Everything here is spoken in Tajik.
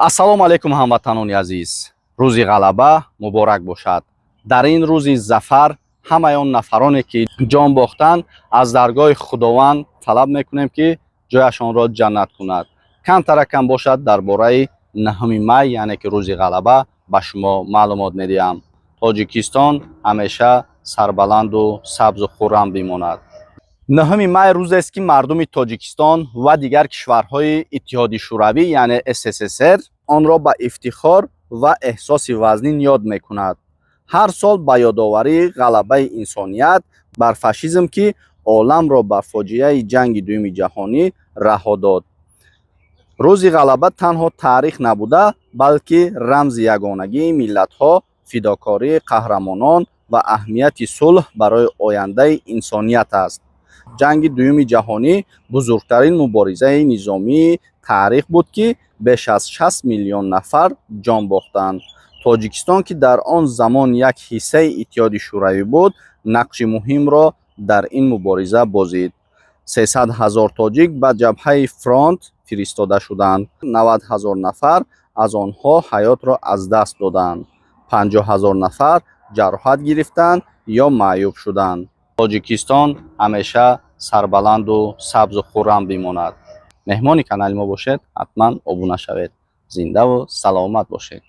ассалому алайкум ҳамватанони азиз. рӯзи ғалаба муборак бошад. дар ин рӯзи зафар ҳамаи он нафароне ки ҷон бохтанд аз даргоҳи худованд талаб мекунем ки ҷояшонро ҷаннат кунад. камтара кам бошад дар бораи 9 май яъне ки рӯзи ғалаба ба шумо маълумот медиҳам. тоҷикистон ҳамеша сарбаланду сабзу хуррам бимонад. 9 май рӯзест ки мардуми тоҷикистон ва дигар кишварҳои иттиҳоди шӯравӣ яъне СССР онро ба ифтихор ва эҳсоси вазнин ёд мекунад. ҳар сол ба ёдоварии ғалабаи инсоният бар фашизм ки оламро ба фоҷиаи ҷанги дуюми ҷаҳонӣ раҳо дод. рӯзи ғалаба танҳо таърих набуда, балки рамзи ягонагии миллатҳо, фидокории қаҳрамонон ва аҳамияти сулҳ барои ояндаи инсоният аст. ҷанги дуюми ҷаҳонӣ бузургтарин муборизаи низомии таърих буд ки беш аз 60 миллион нафар ҷон бохтанд. тоҷикистон ки дар он замон як ҳиссаи иттиҳоди шӯравӣ буд, нақши муҳимро дар ин мубориза бозид. 300 000 тоҷик ба ҷабҳаи фронт фиристода шуданд. 90 000 нафар аз онҳо ҳаётро аз даст доданд. 50 000 нафар ҷароҳат гирифтанд ё маъюб шуданд. тоҷикистон ҳамеша сарбаланду сабзу хуррам бимонад. меҳмони канали мо бошед, ҳатман обуна шавед. зиндаву саломат бошед.